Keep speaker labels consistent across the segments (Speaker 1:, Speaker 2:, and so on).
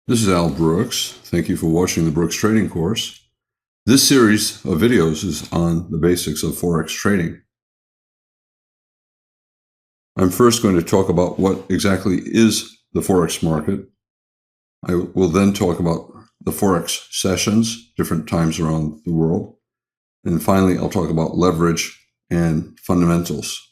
Speaker 1: This is Al Brooks. Thank you for watching the Brooks Trading course. This series of videos is on the basics of Forex trading. I'm first going to talk about what exactly is the Forex market. I will then talk about the Forex sessions, different times around the world. And finally, I'll talk about leverage and fundamentals.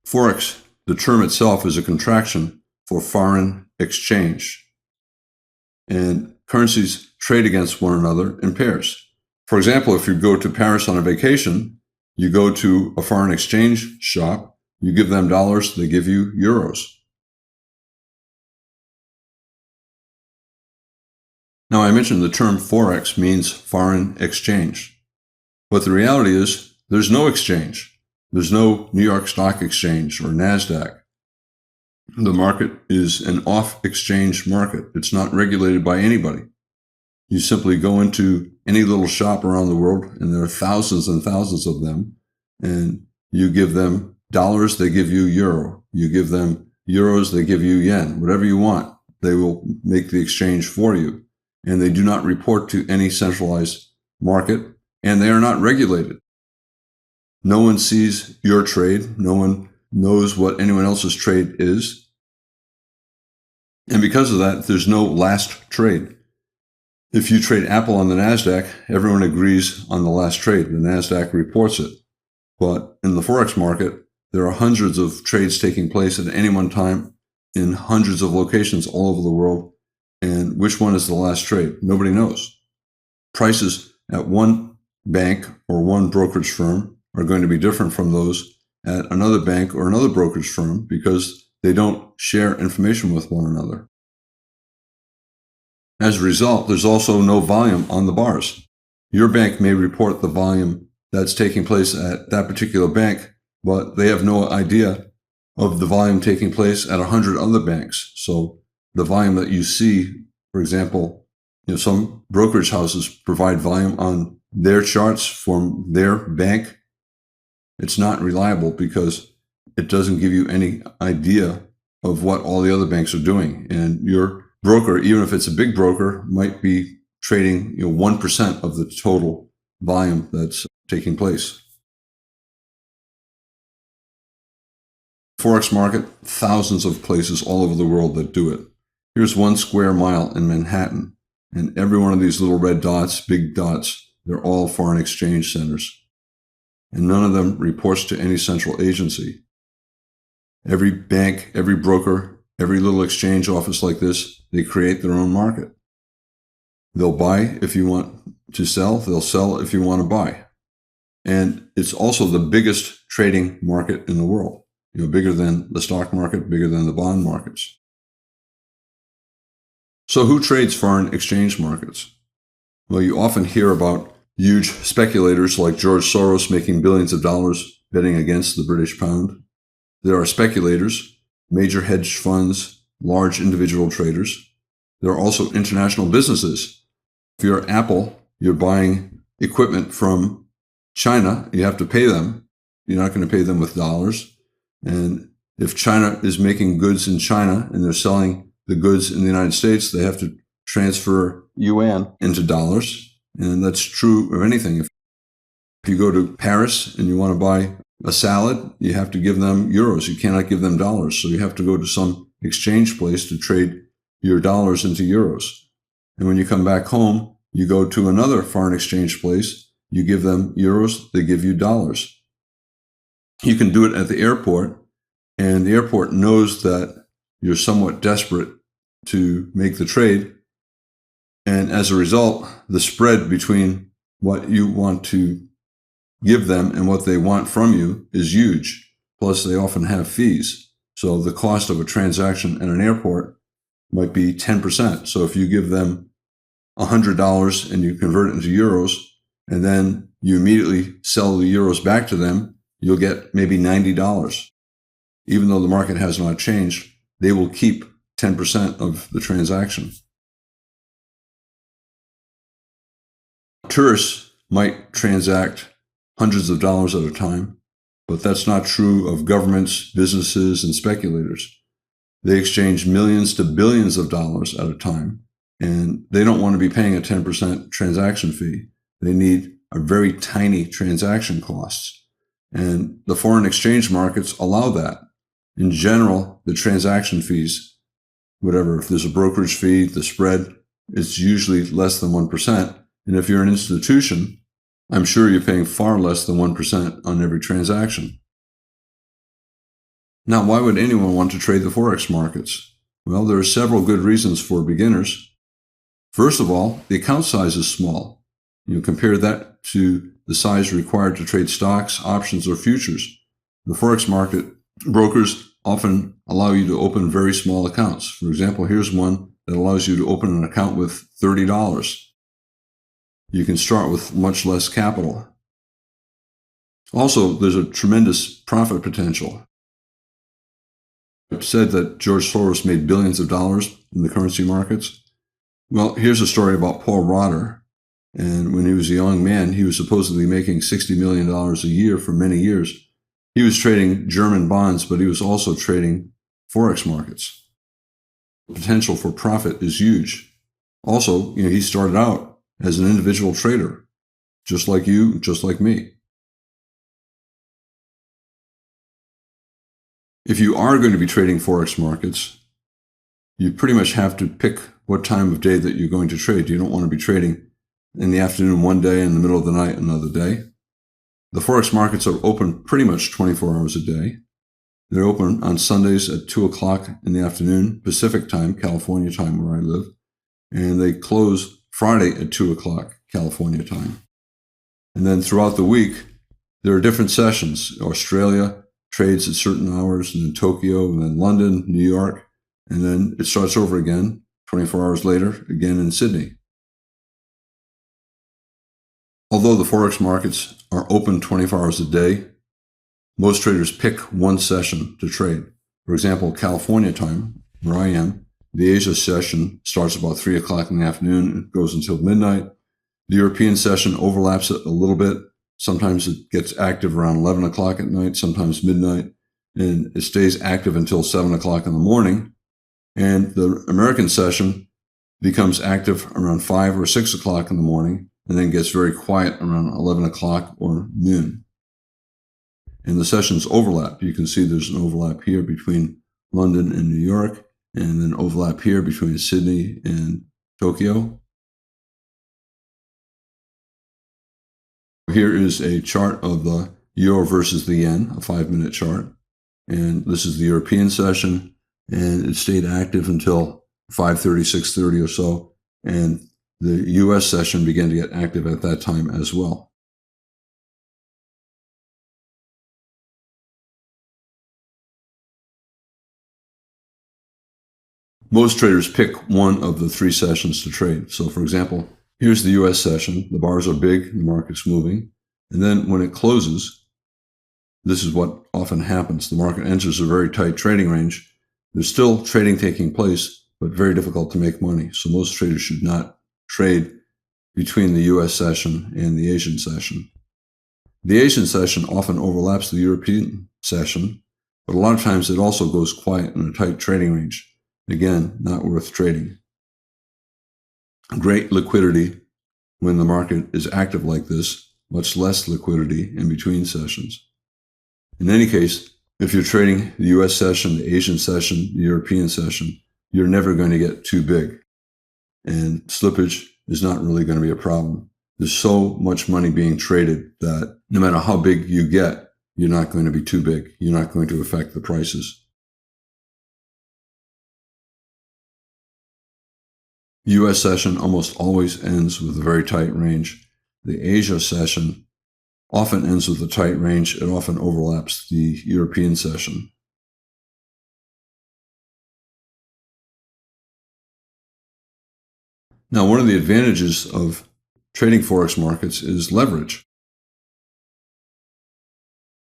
Speaker 1: Forex, the term itself, is a contraction for foreign exchange. And currencies trade against one another in pairs. For example, if you go to Paris on a vacation, you go to a foreign exchange shop, you give them dollars, they give you euros. Now, I mentioned the term Forex means foreign exchange. But the reality is there's no exchange. There's no New York Stock Exchange or NASDAQ. The market is an off-exchange market. It's not regulated by anybody. You simply go into any little shop around the world, and there are thousands and thousands of them, and you give them dollars, they give you euro. You give them euros, they give you yen. Whatever you want, they will make the exchange for you. And they do not report to any centralized market, and they are not regulated. No one sees your trade. No one knows what anyone else's trade is. And because of that, there's no last trade. If you trade Apple on the NASDAQ, everyone agrees on the last trade. The NASDAQ reports it. But in the Forex market, there are hundreds of trades taking place at any one time in hundreds of locations all over the world. And which one is the last trade? Nobody knows. Prices at one bank or one brokerage firm are going to be different from those at another bank or another brokerage firm because they don't share information with one another. As a result, there's also no volume on the bars. Your bank may report the volume that's taking place at that particular bank, but they have no idea of the volume taking place at 100 other banks. So the volume that you see, for example, some brokerage houses provide volume on their charts from their bank. It's not reliable because it doesn't give you any idea of what all the other banks are doing. And your broker, even if it's a big broker, might be trading 1% of the total volume that's taking place. Forex market, thousands of places all over the world that do it. Here's 1 square mile in Manhattan, and every one of these little red dots, big dots, they're all foreign exchange centers. And none of them reports to any central agency. Every bank, every broker, every little exchange office like this, they create their own market. They'll buy if you want to sell. They'll sell if you want to buy. And it's also the biggest trading market in the world. Bigger than the stock market, bigger than the bond markets. So who trades foreign exchange markets? Well, you often hear about huge speculators like George Soros making billions of dollars betting against the British pound. There are speculators, major hedge funds, large individual traders. There are also international businesses. If you're Apple, you're buying equipment from China, you have to pay them. You're not going to pay them with dollars. And if China is making goods in China and they're selling the goods in the United States, they have to transfer yuan into dollars. And that's true of anything. If you go to Paris and you want to buy a salad, you have to give them euros. You cannot give them dollars. So you have to go to some exchange place to trade your dollars into euros. And when you come back home, you go to another foreign exchange place, you give them euros, they give you dollars. You can do it at the airport, and the airport knows that you're somewhat desperate to make the trade. And as a result, the spread between what you want to give them and what they want from you is huge. Plus, they often have fees. So the cost of a transaction at an airport might be 10%. So if you give them $100 and you convert it into euros, and then you immediately sell the euros back to them, you'll get maybe $90. Even though the market has not changed, they will keep 10% of the transaction. Tourists might transact hundreds of dollars at a time. But that's not true of governments, businesses, and speculators. They exchange millions to billions of dollars at a time, and they don't want to be paying a 10% transaction fee. They need a very tiny transaction costs. And the foreign exchange markets allow that. In general, the transaction fees, whatever, if there's a brokerage fee, the spread, it's usually less than 1%. And if you're an institution, I'm sure you're paying far less than 1% on every transaction. Now, why would anyone want to trade the Forex markets? Well, there are several good reasons for beginners. First of all, the account size is small. You compare that to the size required to trade stocks, options, or futures. The Forex market brokers often allow you to open very small accounts. For example, here's one that allows you to open an account with $30. You can start with much less capital. Also, there's a tremendous profit potential. I've said that George Soros made billions of dollars in the currency markets. Well, here's a story about Paul Rotter. And when he was a young man, he was supposedly making $60 million a year for many years. He was trading German bonds, but he was also trading Forex markets. The potential for profit is huge. Also, he started out as an individual trader, just like you, just like me. If you are going to be trading Forex markets, you pretty much have to pick what time of day that you're going to trade. You don't want to be trading in the afternoon one day, in the middle of the night another day. The Forex markets are open pretty much 24 hours a day. They're open on Sundays at 2 o'clock in the afternoon, Pacific time, California time where I live. And they close Friday at 2 o'clock, California time. And then throughout the week, there are different sessions. Australia trades at certain hours, and then Tokyo, and then London, New York. And then it starts over again, 24 hours later, again in Sydney. Although the Forex markets are open 24 hours a day, most traders pick one session to trade. For example, California time, where I am, the Asia session starts about 3 o'clock in the afternoon and goes until midnight. The European session overlaps it a little bit. Sometimes it gets active around 11 o'clock at night, sometimes midnight, and it stays active until 7 o'clock in the morning. And the American session becomes active around 5 or 6 o'clock in the morning, and then gets very quiet around 11 o'clock or noon. And the sessions overlap. You can see there's an overlap here between London and New York, and then overlap here between Sydney and Tokyo. Here is a chart of the euro versus the yen, a 5-minute chart. And this is the European session, and it stayed active until 5:30, 6:30 or so. And the US session began to get active at that time as well. Most traders pick one of the 3 sessions to trade. So for example, here's the US session. The bars are big, the market's moving. And then when it closes, this is what often happens. The market enters a very tight trading range. There's still trading taking place, but very difficult to make money. So most traders should not trade between the US session and the Asian session. The Asian session often overlaps the European session, but a lot of times it also goes quiet in a tight trading range. Again, not worth trading. Great liquidity when the market is active like this, much less liquidity in between sessions. In any case, if you're trading the US session, the Asian session, the European session, you're never going to get too big. And slippage is not really going to be a problem. There's so much money being traded that no matter how big you get, you're not going to be too big. You're not going to affect the prices. US session almost always ends with a very tight range. The Asia session often ends with a tight range. It often overlaps the European session. Now, one of the advantages of trading Forex markets is leverage.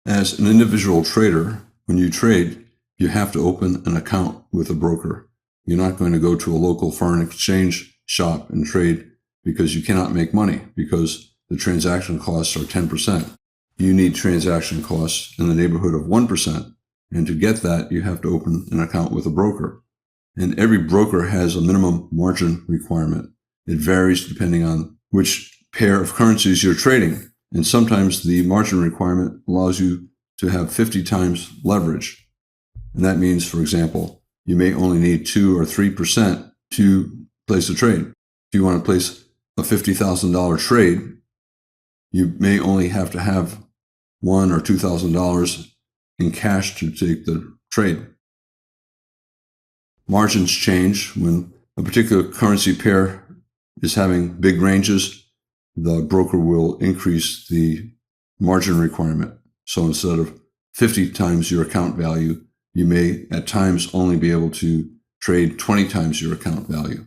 Speaker 1: As an individual trader, when you trade, you have to open an account with a broker. You're not going to go to a local foreign exchange shop and trade because you cannot make money because the transaction costs are 10%. you need transaction costs in the neighborhood of 1%. And to get that, you have to open an account with a broker. And every broker has a minimum margin requirement. It varies depending on which pair of currencies you're trading. And sometimes the margin requirement allows you to have 50 times leverage. And that means, for example, you may only need 2 or 3% to place a trade. If you want to place a $50,000 trade, you may only have to have $1,000 or $2,000 in cash to take the trade. Margins change when a particular currency pair is having big ranges. The broker will increase the margin requirement. So instead of 50 times your account value, you may at times only be able to trade 20 times your account value.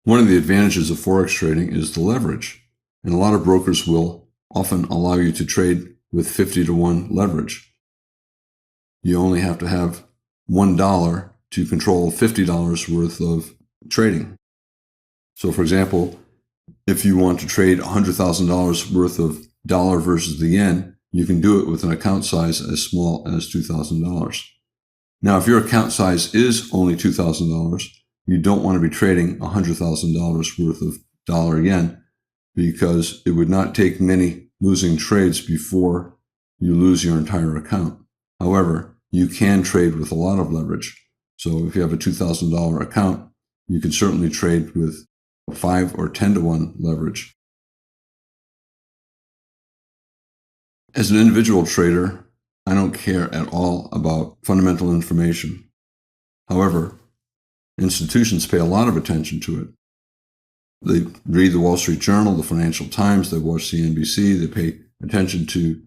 Speaker 1: One of the advantages of Forex trading is the leverage. And a lot of brokers will often allow you to trade with 50 to 1 leverage. You only have to have $1 to control $50 worth of trading. So for example, if you want to trade $100,000 worth of dollar versus the yen, you can do it with an account size as small as $2,000. Now, if your account size is only $2,000, you don't want to be trading $100,000 worth of dollar yen, because it would not take many losing trades before you lose your entire account. However, you can trade with a lot of leverage. So if you have a $2,000 account, you can certainly trade with 5 or 10 to 1 leverage. As an individual trader, I don't care at all about fundamental information. However, institutions pay a lot of attention to it. They read the Wall Street Journal, the Financial Times, they watch CNBC, they pay attention to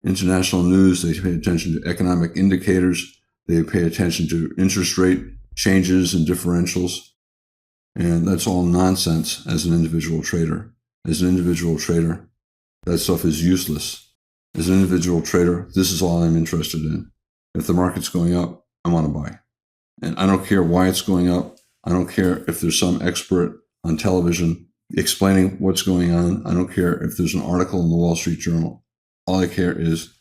Speaker 1: international news, they pay attention to economic indicators, they pay attention to interest rate changes and differentials. And that's all nonsense as an individual trader. As an individual trader, that stuff is useless. As an individual trader, this is all I'm interested in. If the market's going up, I want to buy. And I don't care why it's going up. I don't care if there's some expert on television explaining what's going on. I don't care if there's an article in the Wall Street Journal. All I care is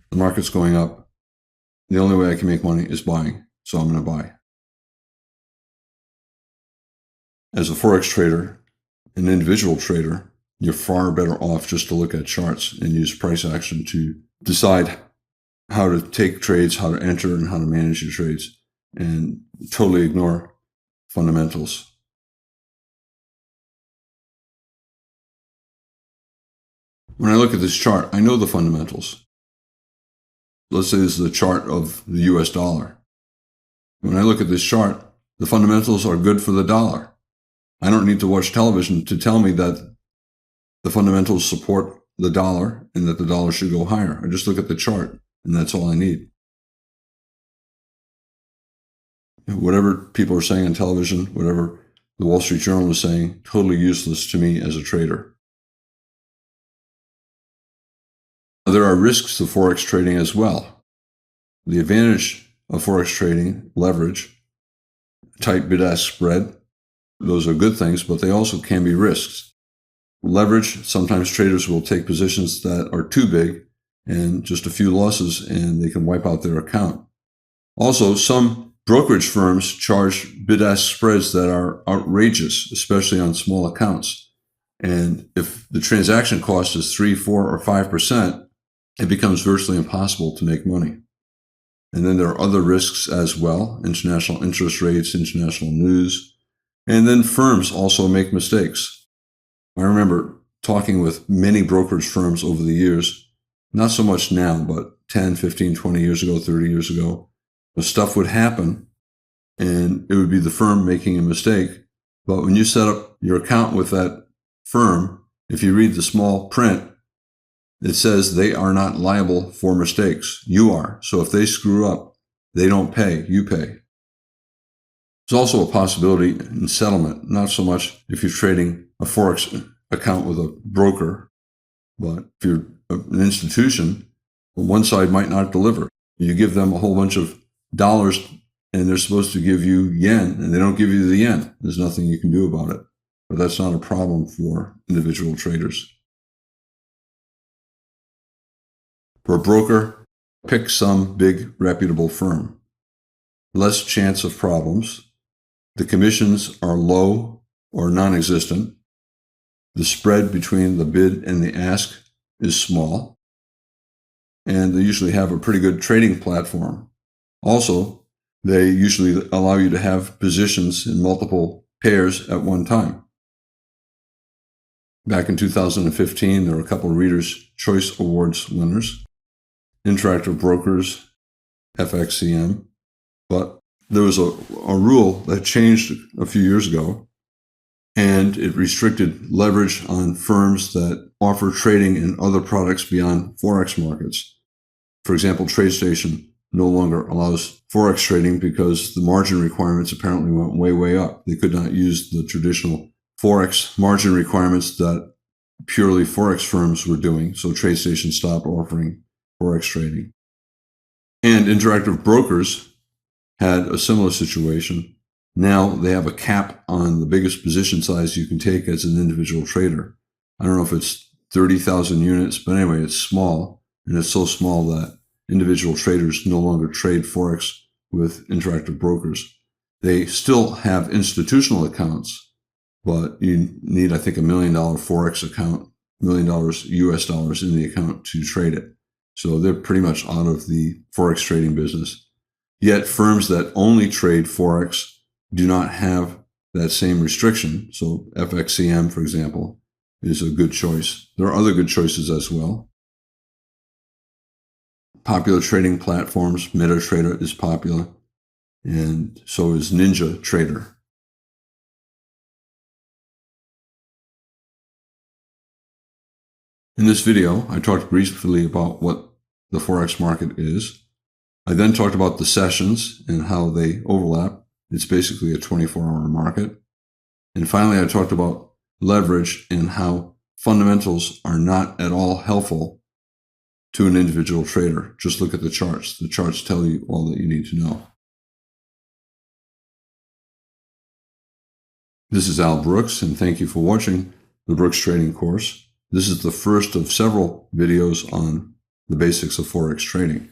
Speaker 1: the market's going up. The only way I can make money is buying, so I'm going to buy. As a Forex trader, an individual trader, you're far better off just to look at charts and use price action to decide how to take trades, how to enter, and how to manage your trades, and totally ignore fundamentals. When I look at this chart, I know the fundamentals. Let's say this is a chart of the US dollar. When I look at this chart, the fundamentals are good for the dollar. I don't need to watch television to tell me that the fundamentals support the dollar and that the dollar should go higher. I just look at the chart, and that's all I need. Whatever people are saying on television, whatever the Wall Street Journal is saying, totally useless to me as a trader. There are risks to Forex trading as well. The advantage of Forex trading, leverage, tight bid-ask spread, those are good things, but they also can be risks. Leverage, sometimes traders will take positions that are too big and just a few losses and they can wipe out their account. Also, some brokerage firms charge bid-ask spreads that are outrageous, especially on small accounts. And if the transaction cost is 3, 4, or 5%, it becomes virtually impossible to make money. And then there are other risks as well, international interest rates, international news. And then firms also make mistakes. I remember talking with many brokerage firms over the years, not so much now, but 10, 15, 20 years ago, 30 years ago. The stuff would happen and it would be the firm making a mistake. But when you set up your account with that firm, if you read the small print, it says they are not liable for mistakes. You are. So if they screw up, they don't pay, you pay. There's also a possibility in settlement, not so much if you're trading a Forex account with a broker, but if you're an institution, one side might not deliver. You give them a whole bunch of dollars and they're supposed to give you yen, and they don't give you the yen. There's nothing you can do about it. but that's not a problem for individual traders. For a broker, pick some big reputable firm. Less chance of problems. The commissions are low or non-existent. The spread between the bid and the ask is small. And they usually have a pretty good trading platform. Also, they usually allow you to have positions in multiple pairs at one time. Back in 2015, there were a couple of Reader's Choice Awards winners, Interactive Brokers, FXCM, but there was a rule that changed a few years ago, and it restricted leverage on firms that offer trading in other products beyond Forex markets. For example, TradeStation no longer allows Forex trading because the margin requirements apparently went way, way up. They could not use the traditional Forex margin requirements that purely Forex firms were doing, so TradeStation stopped offering Forex trading. And Interactive Brokers had a similar situation. Now they have a cap on the biggest position size you can take as an individual trader. I don't know if it's 30,000 units, but anyway, it's small, and it's so small that individual traders no longer trade Forex with Interactive Brokers. They still have institutional accounts, but you need, I think, $1 million Forex account, $1 million US dollars in the account to trade it. So they're pretty much out of the Forex trading business. Yet firms that only trade Forex do not have that same restriction. So FXCM, for example, is a good choice. There are other good choices as well. Popular trading platforms, MetaTrader is popular, and so is NinjaTrader. In this video, I talked briefly about what the Forex market is. I then talked about the sessions and how they overlap. It's basically a 24-hour market. And finally, I talked about leverage and how fundamentals are not at all helpful to an individual trader. Just look at the charts. The charts tell you all that you need to know. This is Al Brooks, and thank you for watching the Brooks Trading course. This is the first of several videos on the basics of Forex trading.